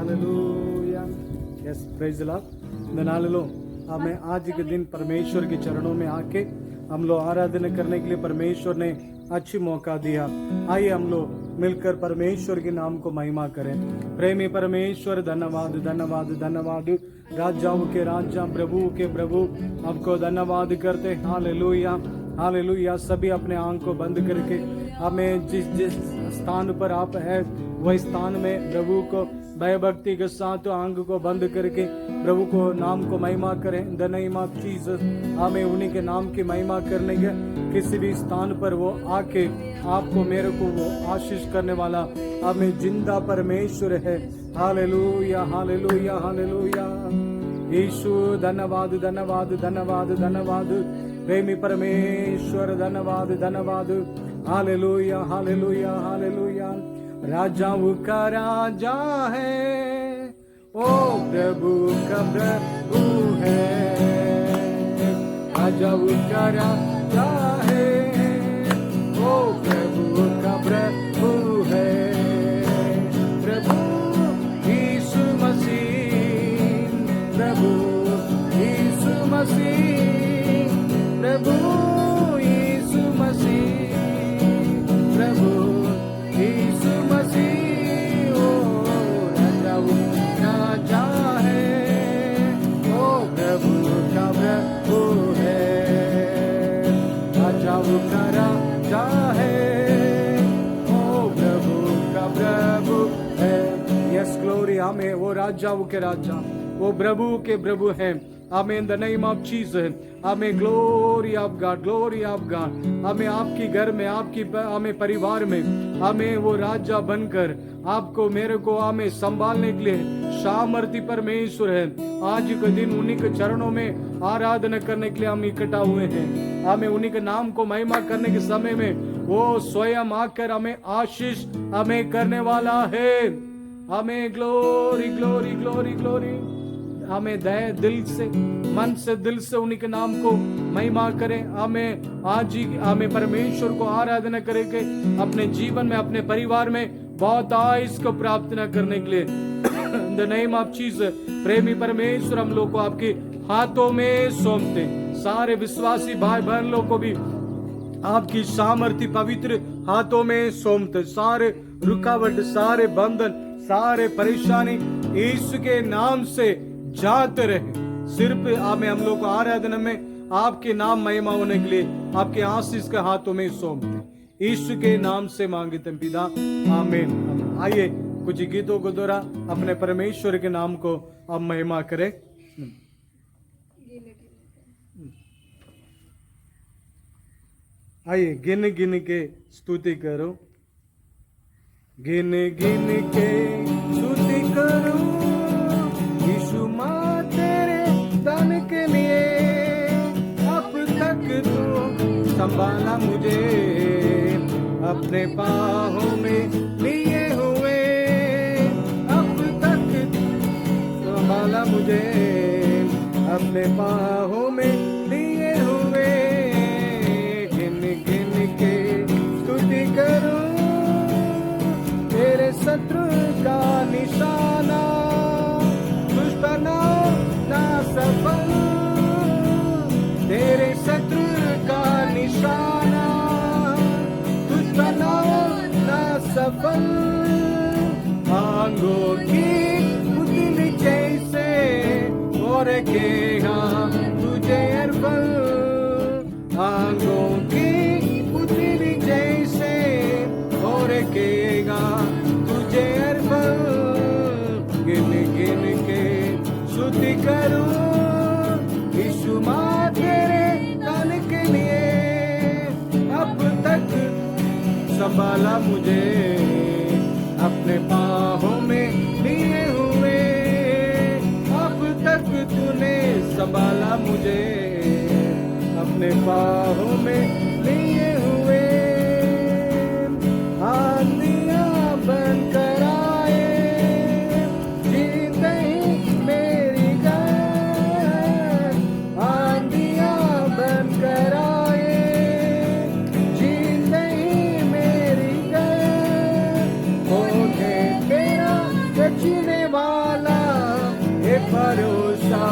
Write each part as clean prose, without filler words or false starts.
Hallelujah. Yes, praise the Lord. இந்த நாளிலும் हमें आज के दिन परमेश्वर के चरणों में आके हम लोग आराधना करने के लिए परमेश्वर ने अच्छी मौका दिया। आइए हम लोग मिलकर परमेश्वर के नाम को महिमा करें। प्रेमी परमेश्वर धन्यवाद धन्यवाद धन्यवाद। राजाओं के राजा प्रभु के प्रभु आपको धन्यवाद करते। Hallelujah hallelujah. सभी अपने आंख को बंद करके हमें जिस जिस स्थान पर आप है वही स्थान में प्रभु को भयभक्ति के साथ आंख को बंद करके प्रभु को नाम को महिमा करें। The name of Jesus. हमें उन्हीं के नाम की महिमा करने के किसी भी स्थान पर वो आके आपको मेरे को वो आशीष करने वाला हमें जिंदा परमेश्वर है। Hallelujah hallelujah hallelujah. यीशु धन्यवाद धन्यवाद धन्यवाद धन्यवाद। प्रेमी परमेश्वर धन्यवाद धन्यवाद। Hallelujah hallelujah hallelujah. राजाओं का राजा है, ओ प्रभु का प्रभु है। राजाओं का राजा है, ओ प्रभु का प्रभु है। प्रभु यीशु मसीह, प्रभु यीशु मसीह, प्रभु यीशु मसीह, प्रभु यीशु मसीह। ओ राजाओं का राजा है, ओ प्रभु का प्रभु है। राजाओं का राजा है, ओ प्रभु का प्रभु है। Yes glory. हमें वो राजाओं के राजा वो प्रभु के प्रभु हैं। हमें in the name of Jesus हमें glory of God glory of God. हमें आपकी घर में आपकी हमें परिवार में हमें वो राजा बनकर आपको मेरे को हमें संभालने के लिए सामर्थी परमेश्वर है। आज के दिन उन्हीं के चरणों में आराधना करने के लिए हम इकट्ठा हुए हैं। हमें उन्हीं के नाम को महिमा करने के समय में वो स्वयं आकर हमें आशीष हमें करने वाला है। हमें ग्लोरी ग्लोरी ग्लोरी ग्लोरी। हमें दिल से मन से दिल से उन्हीं के नाम को महिमा करें। हमें आज ही हमें परमेश्वर को आराधना करेंगे अपने जीवन में अपने परिवार में बहुत आयुष को प्राप्त न करने के लिए। The name of Jesus. प्रेमी परमेश्वर हम लोग को आपके हाथों में सौंपते। सारे विश्वासी भाई बहन लोग को भी आपकी सामर्थ्य पवित्र हाथों में सौंपते। सारे रुकावट सारे बंधन सारे परेशानी यीशु के नाम से जाते रहे। सिर्फ हमें हम लोग को आराधना में आपके नाम महिमा होने के लिए आपके आशीष के हाथों में सौंपते। यीशु के नाम से मांगते हैं पिता, आमीन। आइए कुछ गीतों को द्वारा अपने परमेश्वर के नाम को आप महिमा करें। आइए गिन गिन के स्तुति करो, गिन गिन के स्तुति करो। यीशु माँ तेरे दान के लिए अब तक तो संभाला मुझे, अपने बाहों में लिए हुए अब तक संभाला मुझे, अपने बाहों में लिए हुए। गिन गिन के स्तुति करो तेरे शत्रु का निशाना, दुश्मनों ना सफल। तेरे शत्रु का निशाना, दुश्मनों ना सफल। आंगों की पुतली जैसे और के यहाँ तुझे अर्पण। आंगों की पुतली जैसे और के यहाँ तुझे अर्पण। गिन गिन के स्तुति करूं यीशु माँ तेरे दान के लिए अब तक संभाला मुझे, अपने बाहों में लिए हुए अब तक तूने संभाला मुझे, अपने बाहों में लिए हुए। आंधियां बनकर आए जीते ही मेरी गए, आंधियां बनकर आए जीते ही मेरी गए। होने तेरा रचने वाला, हे भरोसा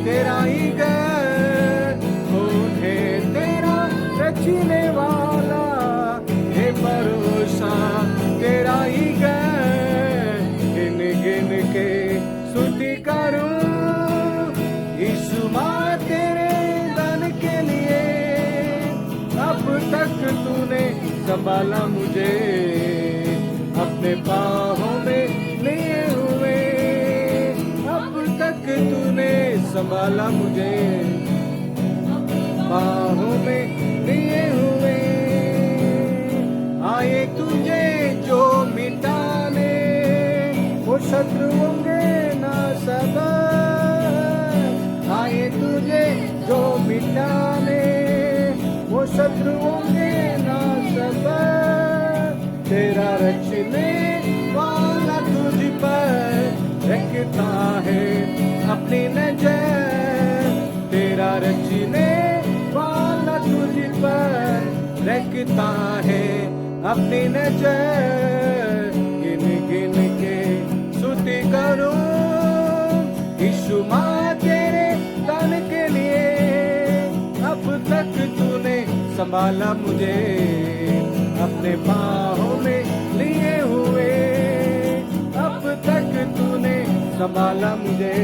तेरा ही है, उन्हें तेरा रचने वाला, हे भरोसा तेरा ही है। गिन गिन के स्तुति करूं यीशु मां तेरे दान के लिए, अब तक तूने संभाला मुझे अपने बाहों में लिए हुए, अब तक तूने संभाला मुझे बाहों में लिए हुए। आए तुझे जो मिटाने वो शत्रु होंगे ना सदा, आए तुझे जो मिटाने वो शत्रु होंगे ना सदा, तेरा रचने वाला तुझ पर रखता है अपनी नजर, तेरा रचने वाला तुझ पर रखता है अपनी नजर। गिन गिन के स्तुति करूं यीशु मां तेरे दान के लिए, अब तक तूने संभाला मुझे अपने बाहों में लिए हुए, अब तक तूने संभाला मुझे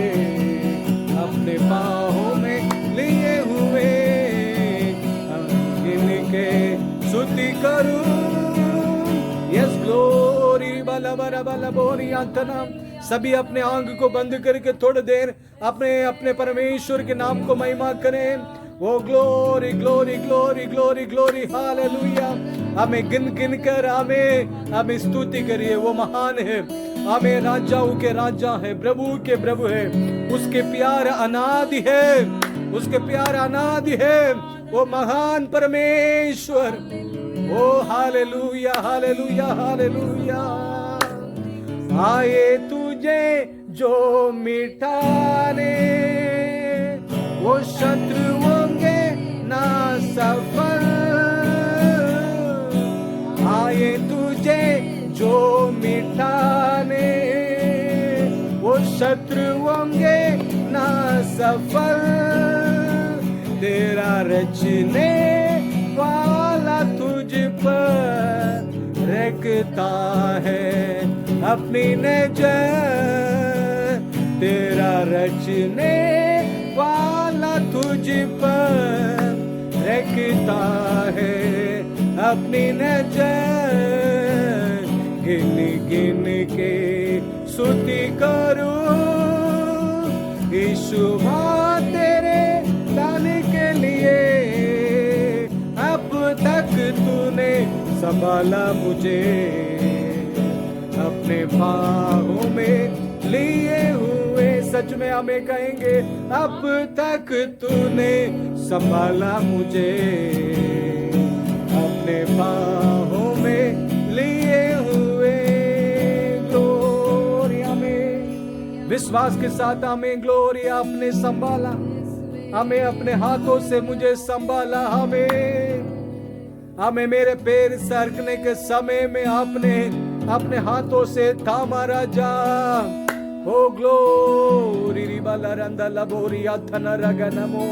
अपने बाहों में लिए हुए। इनके स्तुति करूं, यस ग्लोरी बला बला बला बोरी अंतना। सभी अपने आंख को बंद करके थोड़ी देर अपने अपने परमेश्वर के नाम को महिमा करें। वो glory glory glory glory glory hallelujah. हमें गिन गिन कर हमें स्तुति करिए। वो महान है, हमें राजाओं के राजा है, प्रभु के प्रभु है। उसके प्यार अनादि है, उसके प्यार अनादि है। वो महान परमेश्वर। ओ हालेलुया हालेलुया हालेलुया। आए तुझे जो मिटाने वो शत्रु होंगे ना सफल, आए तुझे जो मिटाने वो शत्रु होंगे ना सफल, तेरा रचने वाला तुझ पर रखता है अपनी नजर, तेरा रचने वाला तुझ पर रखता है अपनी नजर। गिन गिन के स्तुति करूं यीशु मां तेरे दान के लिए, अब तक तूने संभाला मुझे अपने बाहों में लिए हुए। सच में हमें कहेंगे अब तक तूने संभाला मुझे अपने बाहों में लिए हुए। ग्लोरिया में विश्वास के साथ हमें ग्लोरिया आपने संभाला, हमें अपने हाथों से मुझे संभाला, हमें मेरे पैर सरकने के समय में आपने अपने हाथों से थामा राजा। ओ ग्लोरी रिबाला रंदा लबोरिया थना रगनमो।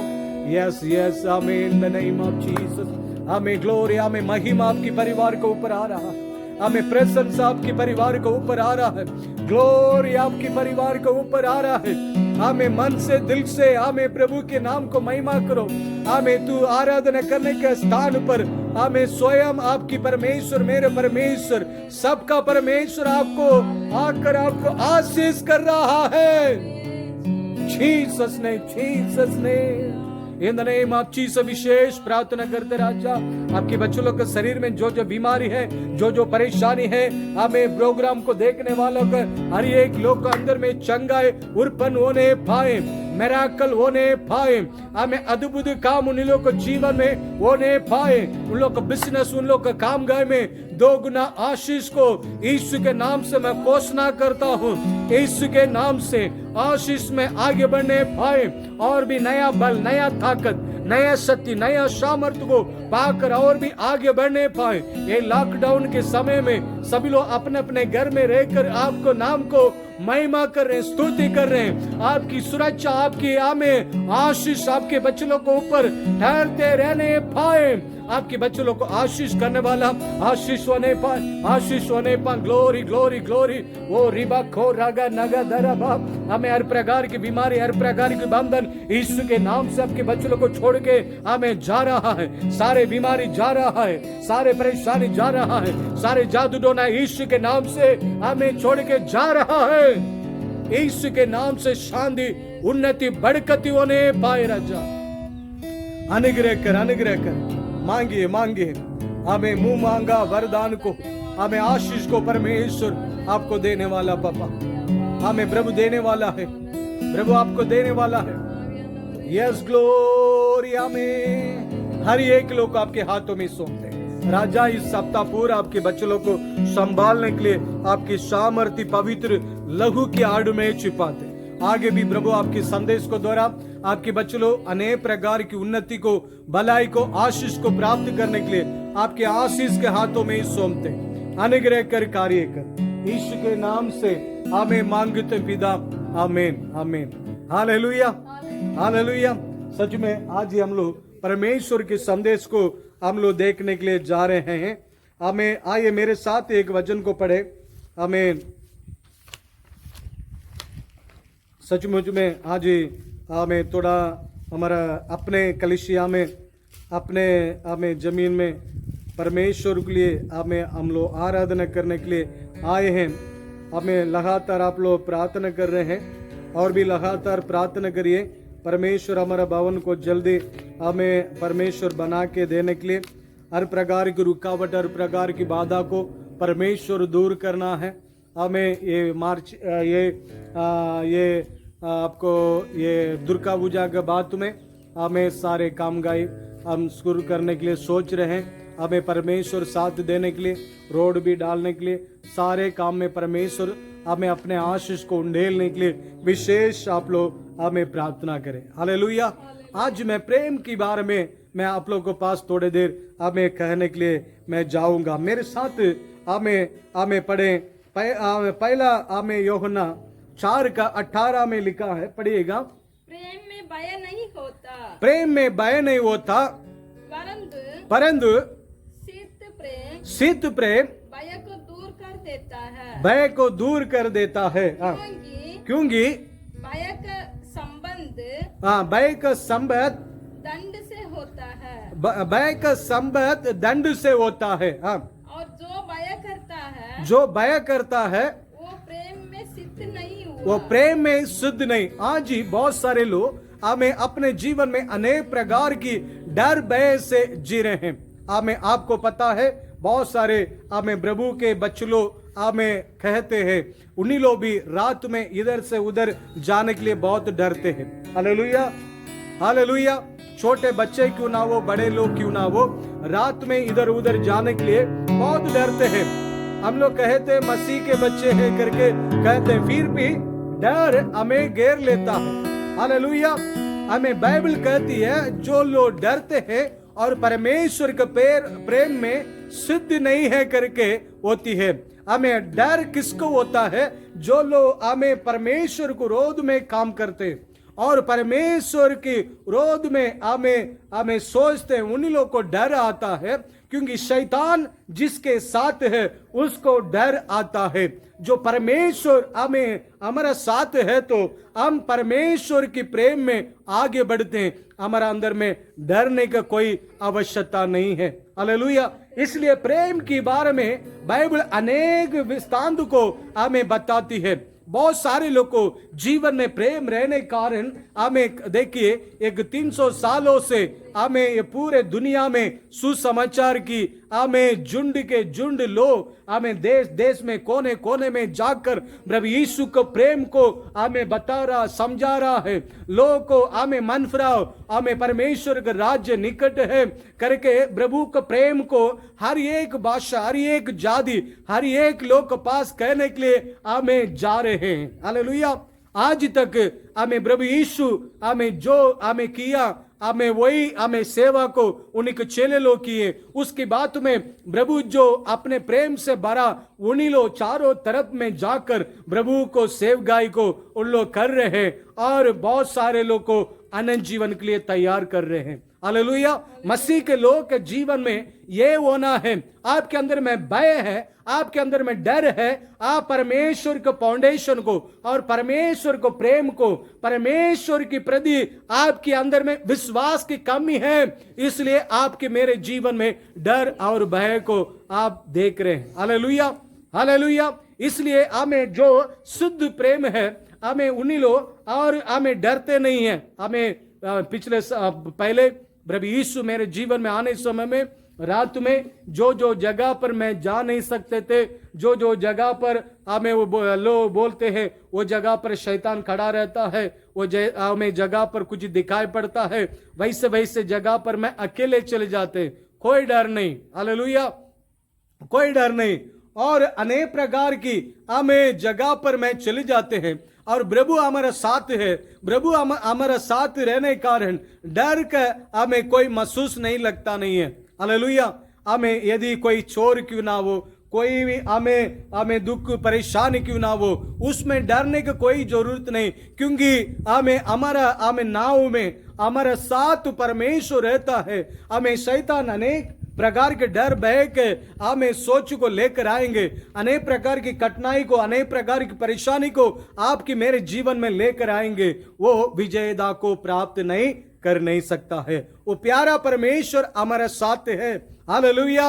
यस यस आमीन इन द नेम ऑफ जीसस। हमें ग्लोरी, हमें महिमा आपकी परिवार के ऊपर आ रहा है, हमें प्रशंसा आपकी परिवार के ऊपर आ रहा है, ग्लोरी आपकी परिवार के ऊपर आ रहा है। हमें मन से दिल से हमें प्रभु के नाम को महिमा करो। हमें तू आराधना करने के स्थान पर हमें स्वयं आपकी परमेश्वर, मेरे परमेश्वर, सबका परमेश्वर आपको आकर आपको आशीष कर रहा है। जीसस ने, जीसस ने, in the name of Jesus विशेष प्रार्थना करते राजा, आपके बच्चों लोग के शरीर में जो जो बीमारी है, जो जो परेशानी है, हमें प्रोग्राम को देखने वालों का हर एक लोग के अंदर में चंगाई उत्पन्न होने पाए, मिरेकल होने पाए, हमें अद्भुत काम उन लोग को जीवन में होने पाए, उन लोग का बिजनेस, उन लोग का काम गाय में दोगुना आशीष को यीशु के नाम से मैं घोषणा करता हूँ। यीशु के नाम से आशीष में आगे बढ़ने पाए और भी नया बल, नया ताकत, नया शक्ति, नया सामर्थ्य को पाकर और भी आगे बढ़ने पाए। ये लॉकडाउन के समय में सभी लोग अपने अपने घर में रहकर आपको नाम को महिमा कर रहे हैं, स्तुति कर रहे हैं। आपकी सुरक्षा, आपकी आशीष आपके बच्चों को ऊपर ठहरते रहने पाए। आपके बच्चों को आशीष करने वाला आशीष होने पा। Glory glory glory. वो रिबा खो रागा नगा दरा बाप, हमें हर प्रकार की बीमारी, हर प्रकार की बंधन यीशु के नाम से आपके बच्चों को छोड़ के हमें जा रहा है। सारे बीमारी जा रहा है, सारे परेशानी जा रहा है, सारे जादू टोना यीशु के नाम से हमें छोड़ के जा रहा है। यीशु के नाम से शांति, उन्नति, बड़कती होने पाए। राजा अनुग्रह कर, मांगिए हमें मुंह मांगा वरदान को, हमें आशीष को परमेश्वर आपको देने वाला पापा, हमें प्रभु देने वाला है, प्रभु आपको देने वाला है। Yes glory. हमें हर एक लोग आपके हाथों में सौंपते हैं राजा। इस सप्ताह पूरा आपके बच्चों को संभालने के लिए आपकी सामर्थ्य पवित्र लहू की आड़ में छिपाते। आगे भी प्रभु आपके संदेश को द्वारा आपके बच्चों अनेक प्रकार की उन्नति को, भलाई को, आशीष को प्राप्त करने के लिए आपके आशीष के हाथों में ही सौंपते। अनुग्रह कर, कार्य कर, यीशु के नाम से हमें मांगते पिता, आमीन आमीन। Hallelujah hallelujah. सच में आज ही हम लोग परमेश्वर के संदेश को हम लोग देखने के लिए जा रहे हैं। हमें आइए मेरे साथ एक वचन को पढ़े। हमें सचमुच में आज हमें थोड़ा हमारा अपने कलिसिया में, अपने हमें जमीन में परमेश्वर के लिए हम लोग आराधना करने के लिए आए हैं। हमें लगातार आप लोग प्रार्थना कर रहे हैं और भी लगातार प्रार्थना करिए। परमेश्वर हमारा भवन को जल्दी हमें परमेश्वर बना के देने के लिए हर प्रकार की रुकावट, हर प्रकार की बाधा को परमेश्वर दूर करना है। हमें ये मार्च ये आपको ये दुर्गा पूजा के बाद में हमें सारे काम गाय हम शुरू करने के लिए सोच रहे हैं। हमें परमेश्वर साथ देने के लिए, रोड भी डालने के लिए, सारे काम में परमेश्वर हमें अपने आशीष को उंडेलने के लिए विशेष आप लोग हमें प्रार्थना करें। हालेलुया। आज मैं प्रेम के बारे में मैं आप लोगों के पास थोड़ी देर हमें कहने के लिए मैं जाऊंगा। मेरे साथ हमें पढ़े पहला हमें यूहन्ना 4:18 में लिखा है, पढ़िएगा। प्रेम में भय नहीं होता, प्रेम में भय नहीं होता, परंतु शीत प्रेम भय को दूर कर देता है, भय को दूर कर देता है। क्योंकि भय का संबंध भय का संबंध दंड से होता है, भय का संबंध दंड से होता है। और जो भय करता है वो प्रेम में सिद्ध नहीं हुआ, वो प्रेम में सिद्ध नहीं। आज ही बहुत सारे लोग हमें अपने जीवन में अनेक प्रकार की डर भय से जी रहे हैं। हमें आपको पता है बहुत सारे हमें प्रभु के बच्चों हमें कहते हैं, उन्हीं लोग भी रात में इधर से उधर जाने के लिए बहुत डरते हैं। Hallelujah hallelujah. छोटे बच्चे क्यों ना वो, बड़े लोग क्यों ना वो, रात में इधर उधर जाने के लिए बहुत डरते हैं। हम लोग कहते हैं मसीह के बच्चे हैं करके कहते हैं, फिर भी डर हमें घेर लेता है। हालेलुया। हमें बाइबल कहती है जो लोग डरते हैं और परमेश्वर के प्रेम में सिद्ध नहीं है करके होती है। हमें डर किसको होता है? जो लोग हमें परमेश्वर को विरोध में काम करते और परमेश्वर के विरोध में हमें सोचते हैं, उन्हीं लोग को डर आता है। क्योंकि शैतान जिसके साथ है उसको डर आता है। जो परमेश्वर हमारा साथ है तो हम परमेश्वर की प्रेम में आगे बढ़ते हैं। हमारा अंदर में डरने का कोई आवश्यकता नहीं है। हालेलुया। इसलिए प्रेम के बारे में बाइबल अनेक विस्तार को हमें बताती है। बहुत सारे लोग को जीवन में प्रेम रहने कारण हमें देखिए, एक 300 सालों से हमें ये पूरे दुनिया में सुसमाचार की हमें झुंड के झुंड लोग हमें देश देश में कोने कोने में जाकर प्रभु यीशु को प्रेम को हमें बता रहा, समझा रहा है। लोगों को हमें मन फिराओ, हमें परमेश्वर का राज्य निकट है करके प्रभु के प्रेम को हर एक भाषा, हर एक जाति, हर एक लोग के पास कहने के लिए हमें जा रहे हैं। हालेलुया। आज तक हमें प्रभु यीशु हमें जो हमें किया हमें वही हमें सेवा को उन्हीं चेले लो किए। उसकी बात में प्रभु जो अपने प्रेम से भरा उन्हीं लोग चारों तरफ में जाकर प्रभु को सेवगाई को उन लोग कर रहे हैं और बहुत सारे लोग को अनंत जीवन के लिए तैयार कर रहे हैं। हालेलुया। मसीह के लोग के जीवन में ये होना है, आपके अंदर में भय है, आपके अंदर में डर है, आप परमेश्वर के फाउंडेशन को और परमेश्वर को प्रेम को, परमेश्वर की प्रति आपके अंदर में विश्वास की कमी है, इसलिए आपके मेरे जीवन में डर और भय को आप देख रहे हैं। Hallelujah, hallelujah. इसलिए हमें जो शुद्ध प्रेम है, हमें उन्हीं लोग और हमें डरते नहीं है। हमें पहले प्रभु यीशु मेरे जीवन में आने समय में रात में जो जो जगह पर मैं जा नहीं सकते थे, जो जो जगह पर हमें वो लोग बोलते हैं वो जगह पर शैतान खड़ा रहता है, वो हमें जगह पर कुछ दिखाई पड़ता है, वैसे वैसे जगह पर मैं अकेले चले जाते, कोई डर नहीं। हालेलुया, कोई डर नहीं। और अनेक प्रकार की हमें जगह पर मैं चले जाते हैं और प्रभु हमारा साथ है। प्रभु हमारा साथ रहने के कारण डर का हमें कोई महसूस नहीं लगता नहीं है। हालेलुया। हमें यदि कोई चोर क्यों ना हो, कोई भी हमें दुख परेशानी क्यों ना हो, उसमें डरने की कोई जरूरत नहीं, क्योंकि हमें नाव में हमारा साथ परमेश्वर रहता है। हमें शैतान अनेक प्रकार के डर भय के हमें सोच को लेकर आएंगे, अनेक प्रकार की कठिनाई को, अनेक प्रकार की परेशानी को आपकी मेरे जीवन में लेकर आएंगे। वो विजयता को प्राप्त नहीं कर नहीं सकता है। वो प्यारा परमेश्वर हमारे साथ है। Hallelujah,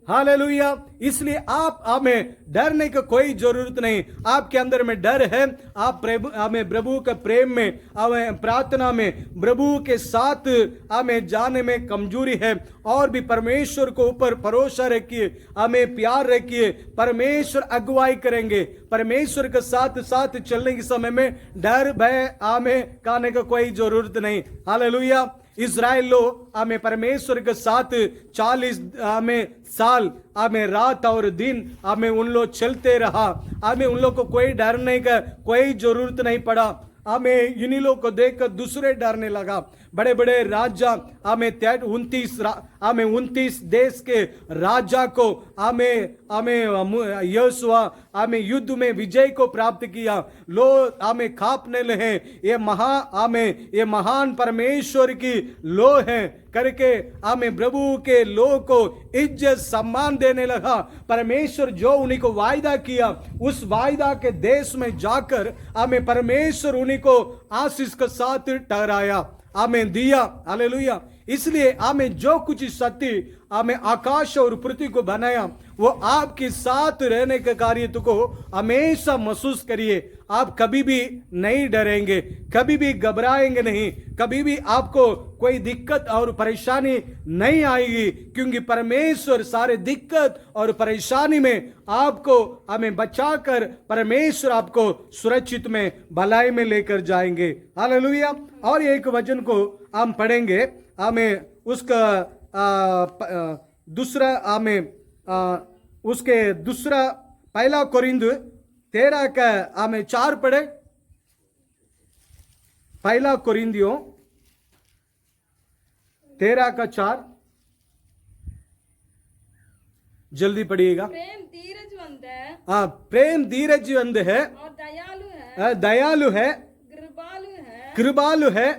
hallelujah. इसलिए आप हमें डरने की कोई जरूरत नहीं। आपके अंदर में डर है, आप हमें प्रभु के प्रेम में, हमें प्रार्थना में प्रभु के साथ हमें जाने में कमजोरी है, और भी परमेश्वर को ऊपर भरोसा रखिए, हमें प्यार रखिए, परमेश्वर अगुवाई करेंगे। परमेश्वर के साथ साथ चलने के समय में डर भय हमें खाने का कोई जरूरत नहीं। हालेलुया। इज़राइल लोग हमें परमेश्वर के साथ 40 साल हमें रात और दिन हमें उन लोग चलते रहा, हमें उन लोग को कोई डरने का कोई जरूरत नहीं पड़ा। हमें इन्हीं लोग को देखकर दूसरे डरने लगा। बड़े बड़े राजा हमें 29 देश के राजा को हमें यहोशुआ हमें युद्ध में विजय को प्राप्त किया। लोग हमें कांपने लगे, ये महान परमेश्वर की लो है करके हमें प्रभु के लोग को इज्जत सम्मान देने लगा। परमेश्वर जो उन्हीं को वायदा किया, उस वायदा के देश में जाकर हमें परमेश्वर उन्हीं को आशीष के साथ ठहराया, हमें दिया। हालेलुया। इसलिए हमें जो कुछ सत्य हमें आकाश और पृथ्वी को बनाया, वो आपके साथ रहने के कार्य को हमेशा महसूस करिए। आप कभी भी नहीं डरेंगे, कभी भी घबराएंगे नहीं, कभी भी आपको कोई दिक्कत और परेशानी नहीं आएगी, क्योंकि परमेश्वर सारे दिक्कत और परेशानी में आपको हमें बचाकर परमेश्वर आपको सुरक्षित में भलाई में लेकर जाएंगे। हालेलुया। और एक वचन को हम पढ़ेंगे, हमें उसका दूसरा उसके दूसरा 1 कोरिन्थ 13 का हमें 4 पढ़े। 1 कोरिन्थियों 13 का 4 जल्दी पढ़िएगा। प्रेम धीरजवंत है, हाँ, प्रेम धीरजवंत है और दयालु है, दयालु है, कृपालु है,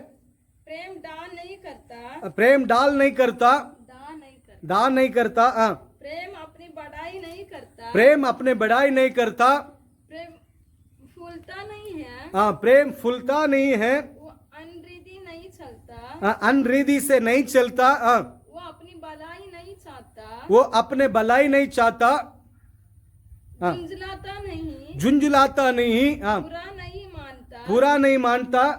प्रेम डाल नहीं करता, प्रेम डाल नहीं करता, दान नहीं करता, प्रेम अपनी बढ़ाई नहीं करता, प्रेम अपने बढ़ाई नहीं करता, प्रेम फूलता नहीं है, प्रेम फूलता नहीं है, वो अनरीति नहीं चलता, अनरीति से नहीं चलता, वो अपनी भलाई नहीं चाहता, वो अपने भलाई नहीं चाहता, झुंझलाता नहीं, झुंझलाता नहीं, बुरा नहीं मानता,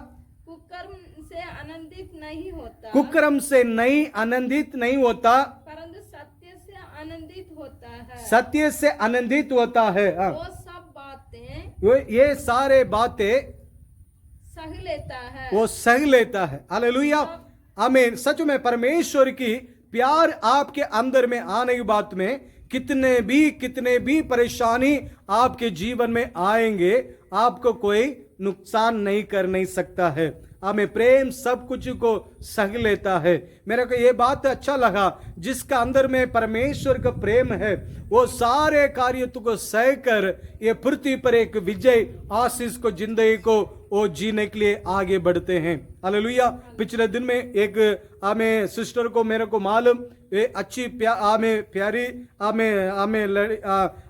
कुकर्म से आनंदित नहीं होता, कुकर्म से नहीं आनंदित नहीं होता, परंतु सत्य से आनंदित होता है, सत्य से आनंदित होता है। वो सब बातें, ये सारे बातें सह लेता है, वो सह लेता है। हालेलुया। आमीन। सच में परमेश्वर की प्यार आपके अंदर में आने की बात में कितने भी परेशानी आपके जीवन में आएंगे, आपको कोई नुकसान नहीं कर नहीं सकता है। हमें प्रेम सब कुछ को सह लेता है। मेरे को ये बात अच्छा लगा, जिसका अंदर में परमेश्वर का प्रेम है वो सारे कार्य को सह कर ये पृथ्वी पर एक विजय आशीष को जिंदगी को वो जीने के लिए आगे बढ़ते हैं। हालेलुया। पिछले दिन में एक हमें सिस्टर को मेरे को मालूम, ये अच्छी प्यारी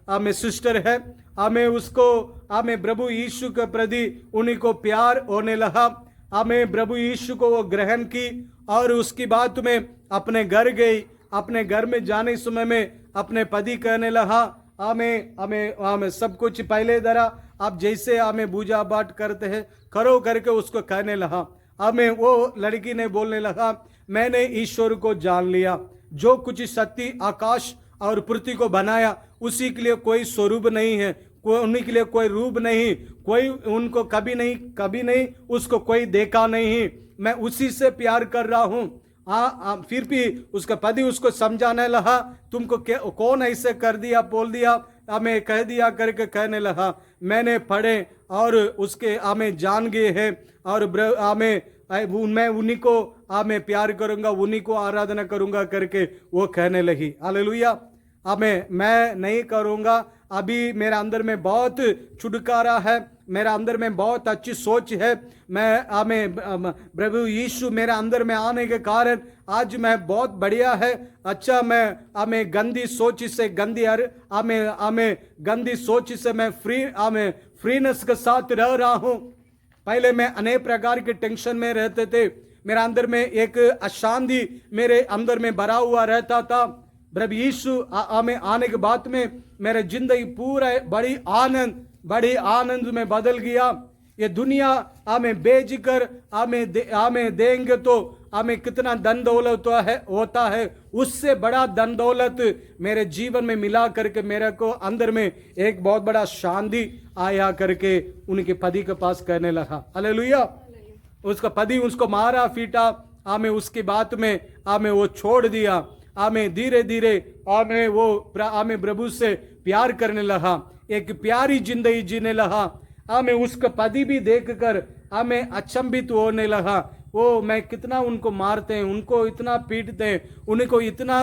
हमें सिस्टर है, हमें उसको हमें प्रभु यीशु के प्रति उन्हीं को प्यार होने लगा। हमें प्रभु यीशु को वो ग्रहण की और उसकी बात में अपने घर गई। अपने घर में जाने समय में अपने पति कहने लगा, हमें सब कुछ पहले दरा आप जैसे हमें पूजा पाठ करते हैं करो करके उसको कहने लगा। हमें वो लड़की ने बोलने लगा, मैंने ईश्वर को जान लिया, जो कुछ सत्य आकाश और पृथ्वी को बनाया उसी के लिए कोई स्वरूप नहीं है, उन्हीं के लिए कोई रूप नहीं, कोई उनको कभी नहीं उसको कोई देखा नहीं, मैं उसी से प्यार कर रहा हूँ। फिर भी उसका पति उसको समझाने लगा, तुमको कौन ऐसे कर दिया बोल दिया हमें कह दिया करके कहने लगा, मैंने पढ़े और उसके हमें जान गए हैं और मैं उन्हीं को हमें प्यार करूंगा, उन्हीं को आराधना करूंगा करके वो कहने लगी। हालेलुया। मैं नहीं करूंगा, अभी मेरा अंदर में बहुत छुटकारा है, मेरा अंदर में बहुत अच्छी सोच है। प्रभु यीशु मेरा अंदर में आने के कारण आज मैं बहुत बढ़िया है। अच्छा, मैं गंदी सोच से गंदी सोच से मैं फ्रीनेस के साथ रह रहा हूँ। पहले मैं अनेक प्रकार के टेंशन में रहते थे, मेरा अंदर में एक अशांति मेरे अंदर में भरा हुआ रहता था। प्रभु यीशु हमें आने के बाद में मेरे जिंदगी पूरा बड़ी आनंद में बदल गया। ये दुनिया हमें बेचकर हमें देंगे तो हमें कितना धन दौलत होता है, उससे बड़ा धन दौलत मेरे जीवन में मिला करके मेरे को अंदर में एक बहुत बड़ा शांति आया करके उनके पति के पास कहने लगा। हालेलुया। उसका पति उसको मारा पीटा, हमें उसकी बात में हमें वो छोड़ दिया। हमें धीरे धीरे हमें प्रभु से प्यार करने लगा, एक प्यारी जिंदगी जीने लगा। हमें उसका पति भी देखकर हमें अचंभित होने लगा, वो मैं कितना उनको मारते हैं, उनको इतना पीटते हैं, उनको इतना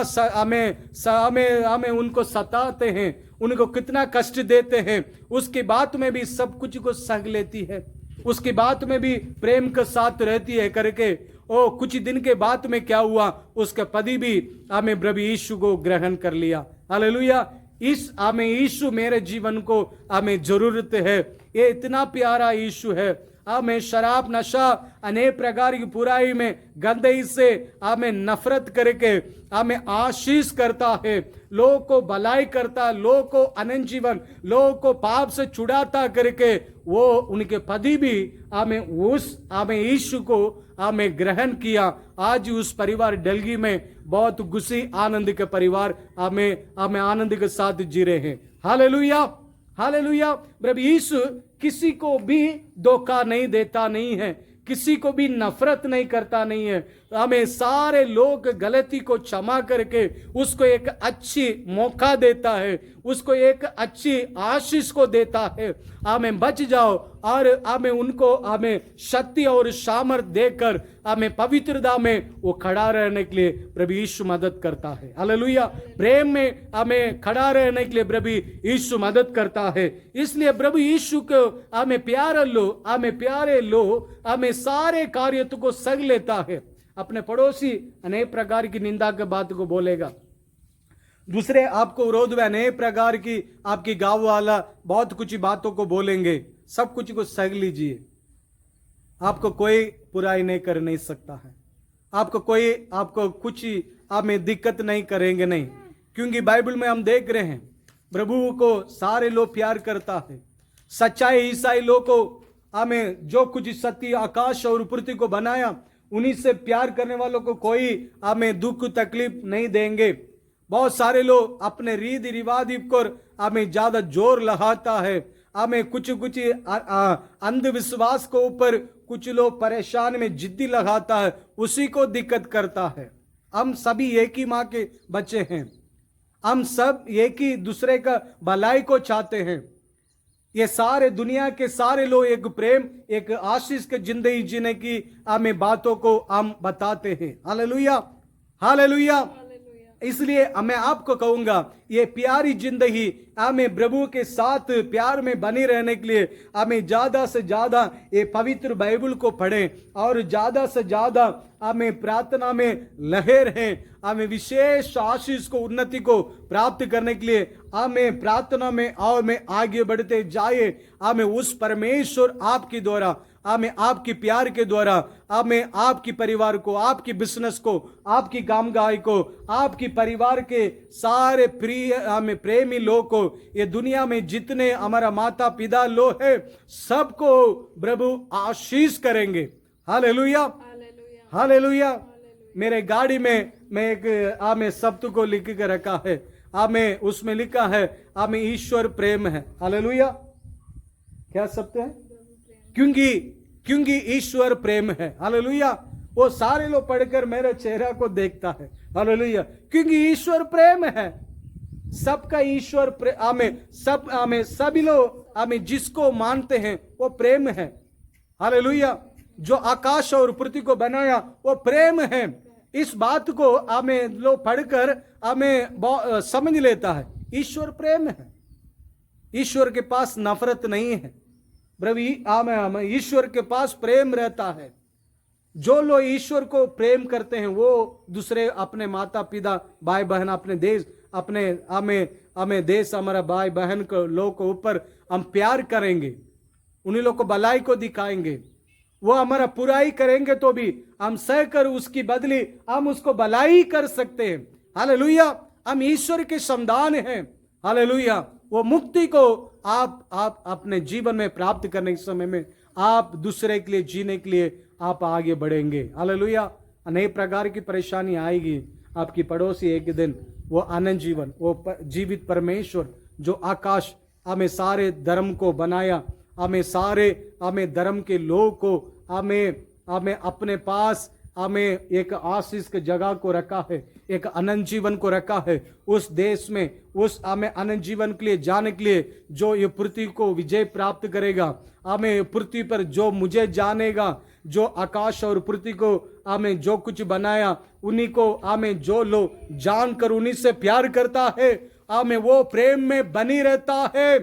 हमें उनको सताते हैं, उनको कितना कष्ट देते हैं, उसकी बात में भी सब कुछ को सह लेती है, उसकी बात में भी प्रेम के साथ रहती है करके। कुछ दिन के बाद में क्या हुआ, उसका पति भी हमें प्रभु यीशु को ग्रहण कर लिया। हालेलुया। हमें यीशु मेरे जीवन को हमें जरूरत है, ये इतना प्यारा यीशु है। हमें शराब नशा अनेक प्रकार की बुराई में गंदगी से हमें नफरत करके हमें आशीष करता है, लोगों को भलाई करता, लोगों को अनंत जीवन, लोगों को पाप से छुड़ाता करके वो उनके पति भी हमें यीशु को हमें ग्रहण किया। आज उस परिवार डलगी में बहुत खुशी आनंद के परिवार हमें आनंद के साथ जी रहे हैं। हालेलुया। हालेलुया। प्रभु यीशु किसी को भी धोखा नहीं देता नहीं है, किसी को भी नफरत नहीं करता नहीं है। हमें सारे लोग गलती को क्षमा करके उसको एक अच्छी मौका देता है, उसको एक अच्छी आशीष को देता है। हमें बच जाओ और हमें शक्ति और सामर्थ देकर हमें पवित्रता में वो खड़ा रहने के लिए प्रभु यीशु मदद करता है। हालेलुया। प्रेम में हमें खड़ा रहने के लिए प्रभु यीशु मदद करता है। इसलिए प्रभु यीशु को हमें प्यारे लो, हमें सारे कार्य को सह लेता है। अपने पड़ोसी अनेक प्रकार की निंदा के बात को बोलेगा, दूसरे आपको विरोध में अनेक प्रकार की आपकी गांव वाला बहुत कुछ बातों को बोलेंगे, सब कुछ को सह लीजिए। आपको कोई बुराई नहीं कर नहीं सकता है, आपको कुछ हमें दिक्कत नहीं करेंगे नहीं, क्योंकि बाइबल में हम देख रहे हैं प्रभु को सारे लोग प्यार करता है। सच्चाई ईसाई लोग को हमें जो कुछ सत्य आकाश और पृथ्वी को बनाया उन्हीं से प्यार करने वालों को कोई हमें दुख तकलीफ नहीं देंगे। बहुत सारे लोग अपने रीति रिवाज पर हमें ज्यादा जोर लगाता है, हमें कुछ अंधविश्वास को ऊपर कुछ लोग परेशान में जिद्दी लगाता है, उसी को दिक्कत करता है। हम सभी एक ही माँ के बच्चे हैं, हम सब एक ही दूसरे का भलाई को चाहते हैं। ये सारे दुनिया के सारे लोग एक प्रेम, एक आशीष के जिंदगी जीने की हमें बातों को हम बताते हैं। Hallelujah, hallelujah. हालेलुया। इसलिए मैं आपको कहूंगा, ये प्यारी जिंदगी हमें प्रभु के साथ प्यार में बनी रहने के लिए हमें ज्यादा से ज्यादा ये पवित्र बाइबल को पढ़ें और ज्यादा से ज्यादा हमें प्रार्थना में लहे रहें। हमें विशेष आशीष को, उन्नति को प्राप्त करने के लिए हमें प्रार्थना में और में आगे बढ़ते जाए। हमें उस परमेश्वर आपके द्वारा, हमें आपकी प्यार के द्वारा, हमें आपकी परिवार को, आपकी बिजनेस को, आपकी कामगार को, आपकी परिवार के सारे प्रिय हमें प्रेमी लोग को, ये दुनिया में जितने हमारा माता पिता लोग है सबको प्रभु आशीष करेंगे। Hallelujah, hallelujah. हालेलुया। मेरे गाड़ी में मैं एक हमें शब्द को लिख के रखा है, हमें उसमें लिखा है हमें ईश्वर प्रेम है। हालेलुया। क्या शब्द है? क्योंकि ईश्वर प्रेम है। हालेलुया। वो सारे लोग पढ़कर मेरे चेहरा को देखता है। हालेलुया। क्योंकि ईश्वर प्रेम है, सबका ईश्वर हमें सभी लोग हमें जिसको मानते हैं वो प्रेम है। हालेलुया। जो आकाश और पृथ्वी को बनाया वो प्रेम है। इस बात को हमें लोग पढ़कर हमें समझ लेता है, ईश्वर प्रेम है। ईश्वर के पास नफरत नहीं है प्रभु, ईश्वर के पास प्रेम रहता है। जो लोग ईश्वर को प्रेम करते हैं वो दूसरे अपने माता पिता, भाई बहन, अपने देश, अपने हमें देश, हमारा भाई बहन को लोग को ऊपर हम प्यार करेंगे, उन्हीं लोग को भलाई को दिखाएंगे। वो हमारा बुराई करेंगे तो भी हम सहकर उसकी बदली हम उसको भलाई कर सकते हैं। हालेलुया। हम ईश्वर के संतान हैं। हालेलुया। वो मुक्ति को आप अपने जीवन में प्राप्त करने के समय में आप दूसरे के लिए जीने के लिए आप आगे बढ़ेंगे। हालेलुया। अनेक प्रकार की परेशानी आएगी। आपकी पड़ोसी एक दिन वो अनंत जीवन, वो जीवित परमेश्वर जो आकाश हमें सारे धर्म को बनाया, हमें धर्म के लोग को हमें अपने पास हमें एक आशीष के जगह को रखा है, एक अनंत जीवन को रखा है। उस देश में उस हमें अनंत जीवन के लिए जाने के लिए जो ये पृथ्वी को विजय प्राप्त करेगा, हमें पृथ्वी पर जो मुझे जानेगा, जो आकाश और पृथ्वी को हमें जो कुछ बनाया उन्हीं को हमें जो लोग जानकर उन्हीं से प्यार करता है, हमें वो प्रेम में बनी रहता है,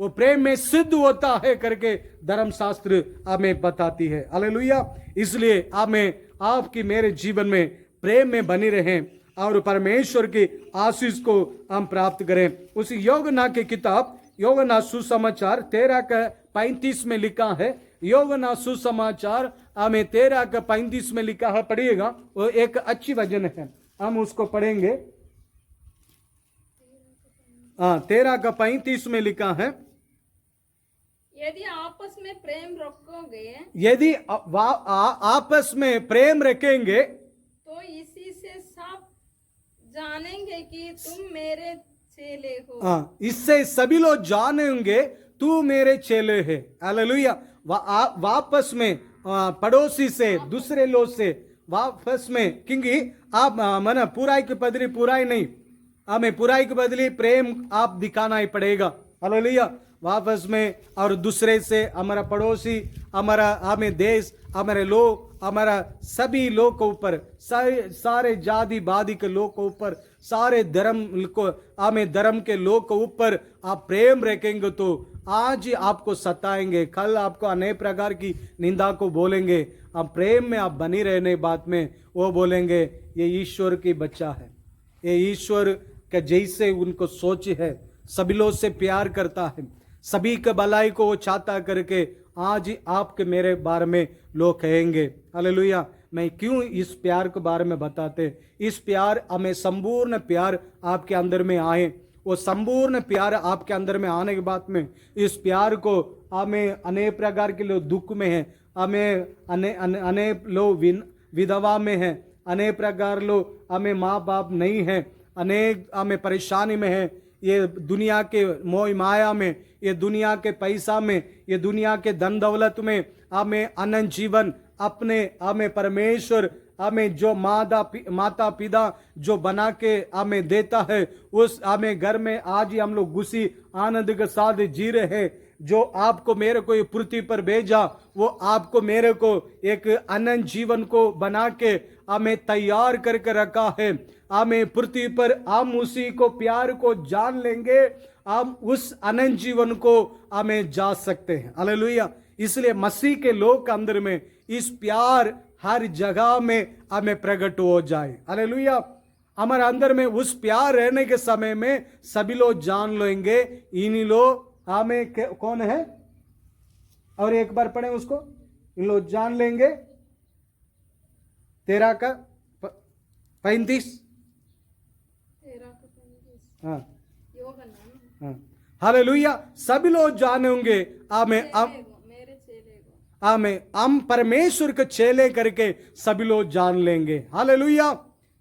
वो प्रेम में सिद्ध होता है करके धर्मशास्त्र हमें बताती है। हालेलुया। इसलिए हमें आपकी मेरे जीवन में प्रेम में बनी रहें और परमेश्वर की आशीष को हम प्राप्त करें। उस योगना की किताब, योगना सुसमाचार 13:35 में लिखा है। योगना सुसमाचार हमें 13:35 में लिखा है, पढ़िएगा। वो एक अच्छी वचन है, हम उसको पढ़ेंगे। 13:35 में लिखा है, यदि आपस में प्रेम रखोगे, यदि आपस में प्रेम रखेंगे तो इसी से सब जानेंगे कि तुम मेरे चेले हो। इससे सभी लोग जानेंगे तू मेरे चेले है। हालेलुया। वापस में पड़ोसी से, दूसरे लोग से वापस में, क्योंकि आप मन बुराई की बदली बुराई नहीं, हमें बुराई की बदली प्रेम आप दिखाना ही पड़ेगा। हालेलुया। वापस में और दूसरे से, हमारा पड़ोसी, हमारा हमें देश, हमारे लोग, हमारा सभी लोग के ऊपर, सारे जाति वादी के लोग के ऊपर, सारे धर्म को, हमें धर्म के लोग के ऊपर आप प्रेम रखेंगे तो आज ही आपको सताएंगे, कल आपको अनेक प्रकार की निंदा को बोलेंगे। आप प्रेम में आप बनी रहने बात में वो बोलेंगे ये ईश्वर की बच्चा है, ये ईश्वर का जैसे उनको सोच है, सभी लोग से प्यार करता है, सभी के भलाई को वो चाहता करके आज ही आपके मेरे बारे में लोग कहेंगे। हालेलुया। मैं क्यों इस प्यार के बारे में बताते, इस प्यार हमें संपूर्ण प्यार आपके अंदर में आए। वो संपूर्ण प्यार आपके अंदर में आने के बाद में इस प्यार को हमें अनेक प्रकार के लोग दुख में हैं, हमें अनेक लोग विधवा में हैं, अनेक प्रकार लोग हमें माँ बाप नहीं हैं, अनेक हमें परेशानी में हैं, ये दुनिया के मोह माया में, ये दुनिया के पैसा में, ये दुनिया के धन दौलत में हमें अनंत जीवन अपने हमें परमेश्वर हमें जो माता पिता जो बना के हमें देता है, उस हमें घर में आज ही हम लोग खुशी आनंद के साथ जी रहे हैं। जो आपको मेरे को ये पृथ्वी पर भेजा, वो आपको मेरे को एक अनंत जीवन को बना के हमें तैयार करके रखा है। हमें पृथ्वी पर हम उसी को प्यार को जान लेंगे, हम उस अनंत जीवन को हमें जा सकते हैं। हालेलुया। इसलिए मसीह के लोग के अंदर में इस प्यार हर जगह में हमें प्रकट हो जाए। हालेलुया। हमारे अंदर में उस प्यार रहने के समय में सभी लोग जान लेंगे इन्हीं लोग हमें कौन है। और एक बार पढ़े उसको, इन लोग जान लेंगे 13 का 35। हाँ हाँ, हालेलुया। सभी लोग जानेंगे हम परमेश्वर के चेले करके सभी लोग जान लेंगे। Hallelujah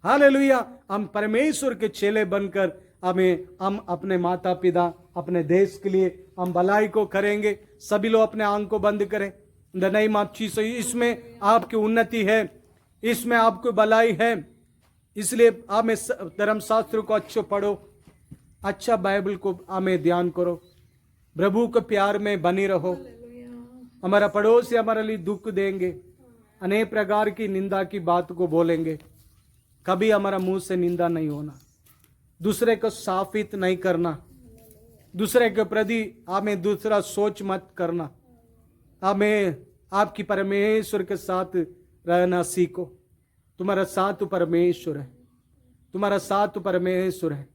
hallelujah. हम परमेश्वर के चेले बनकर हम अपने माता पिता, अपने देश के लिए हम भलाई को करेंगे। सभी लोग अपने आंख को बंद करें। इन द नेम ऑफ जीसस। इसमें आपकी उन्नति है, इसमें आपको भलाई है। इसलिए आप धर्मशास्त्र को अच्छे पढ़ो, अच्छा बाइबल को हमें ध्यान करो, प्रभु के प्यार में बनी रहो। हमारा पड़ोसी हमारे लिए दुख देंगे, अनेक प्रकार की निंदा की बात को बोलेंगे, कभी हमारा मुंह से निंदा नहीं होना, दूसरे को साफित नहीं करना, दूसरे के प्रति हमें दूसरा सोच मत करना। हमें आपकी परमेश्वर के साथ रहना सीखो। तुम्हारा साथ परमेश्वर है, तुम्हारा साथ परमेश्वर है।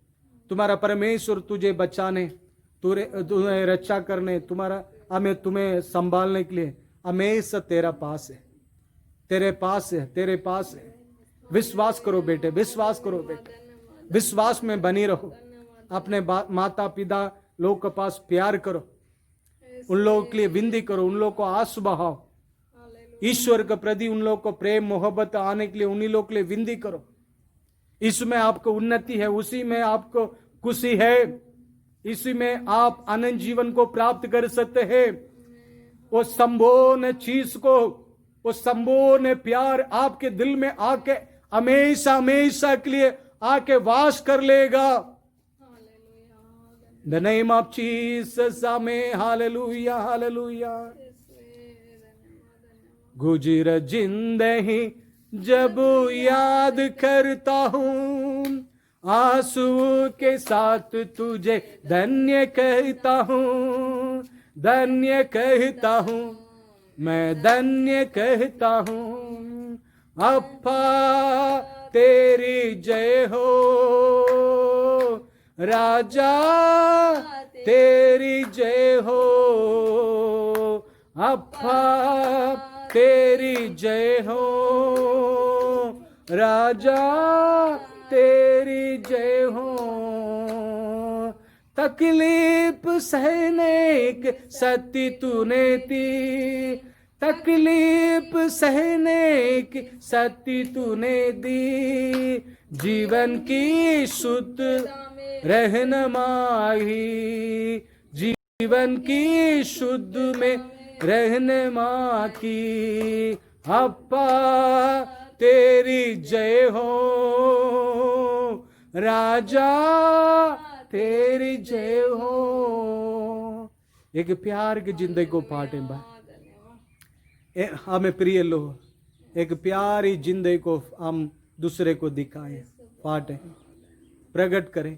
तुम्हारा परमेश्वर तुझे बचाने, तुम्हें रक्षा करने, तुम्हें संभालने के लिए हमेशा तेरा पास है, तेरे पास है, तेरे पास है। विश्वास करो बेटे, विश्वास करो बेटे, विश्वास में बनी रहो। अपने माता पिता लोग के पास प्यार करो, उन लोगों के लिए विनती करो, उन लोगों को आंसू बहाओ। ईश्वर के प्रति उन लोगों को प्रेम मोहब्बत आने के लिए उन्हीं लोगों के लिए विनती करो। इसमें आपको उन्नति है, उसी में आपको खुशी है, इसी में आप अनंत जीवन को प्राप्त कर सकते हैं। वो संपूर्ण चीज को, वो संपूर्ण प्यार आपके दिल में आके हमेशा हमेशा के लिए आके वास कर लेगा। The name of Jesus. Amen. Hallelujah hallelujah. गुजर जिंदगी जब याद करता हूँ, आंसू के साथ तुझे धन्य कहता हूँ, धन्य कहता हूँ, मैं धन्य कहता हूँ। अप्पा तेरी जय हो, राजा तेरी जय हो, अप्पा तेरी जय हो, राजा तेरी जय हो। तकलीफ सहने की शक्ति तूने दी, तकलीफ सहने की शक्ति तूने दी, जीवन की शुद्ध रहनुमाई, जीवन की शुद्ध में रहनुमा की। अप्पा तेरी जय हो, राजा तेरी जय हो। एक प्यार की जिंदगी को पाटे भाई, हमें प्रिय लोग, एक प्यारी जिंदगी को हम दूसरे को दिखाएं, पाटे, प्रकट करें।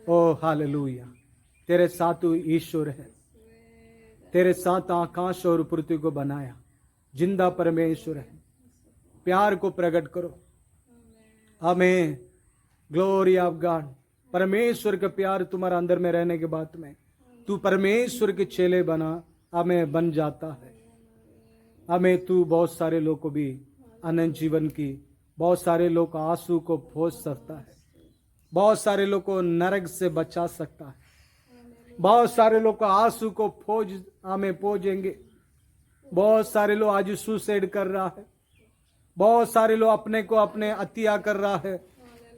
ओ हालेलुया। तेरे साथ ईश्वर है, तेरे साथ आकाश और पृथ्वी को बनाया, जिंदा परमेश्वर है। प्यार को प्रकट करो। हमें ग्लोरी ऑफ गॉड। परमेश्वर का प्यार तुम्हारा अंदर में रहने के बाद में तू परमेश्वर के चेले बना, हमें बन जाता है। हमें तू बहुत सारे लोग को भी अनंत जीवन की, बहुत सारे लोग आंसू को पोंछ सकता है, बहुत सारे लोग को नरक से बचा सकता है, बहुत सारे लोग को आंसू को हमें पोंछेंगे। बहुत सारे लोग आज सुसाइड कर रहा है, बहुत सारे लोग अपने को अपने हत्या कर रहा है,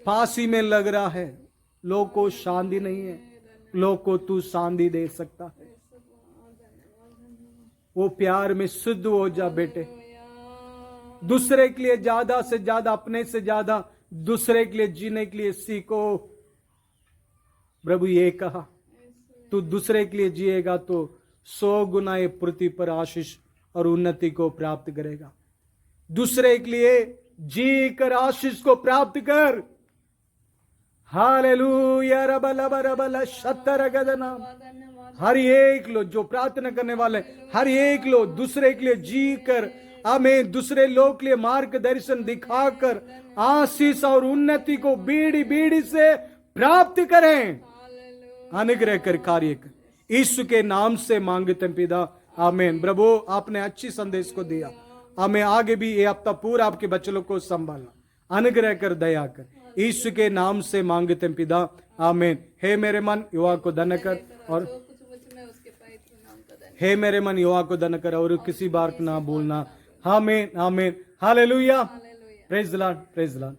फांसी में लग रहा है। लोग को शांति नहीं है, लोग को तू शांति दे सकता है। वो प्यार में शुद्ध हो जा बेटे। दूसरे के लिए ज्यादा से ज्यादा, अपने से ज्यादा दूसरे के लिए जीने के लिए सीखो। प्रभु ये कहा, तू दूसरे के लिए जिएगा तो 100 गुना ये पृथ्वी पर आशीष और उन्नति को प्राप्त करेगा। दूसरे के लिए जी कर आशीष को प्राप्त कर। हालेलुया रबल रबल शतर गदना। हर एक लोग जो प्रार्थना करने वाले, हर एक लोग दूसरे के लिए जी कर, हमें दूसरे लोग के लिए मार्गदर्शन दिखाकर आशीष और उन्नति को बीड़ी बीड़ी से प्राप्त करें, अनुग्रह कर कार्य कर। यीशु के नाम से मांगते हैं पिता, आमीन। प्रभु आपने अच्छी संदेश को दिया, हमें आगे भी ये हफ्ता पूरा आपके बच्चों को संभालना, अनुग्रह कर, दया कर। यीशु के नाम से मांगते हैं पिता, आमीन। हे मेरे मन युवा को धन्य कर, और हे मेरे मन युवा को धन्य कर, और किसी बार ना भूलना। आमीन आमीन। Hallelujah. Praise the Lord, praise the Lord.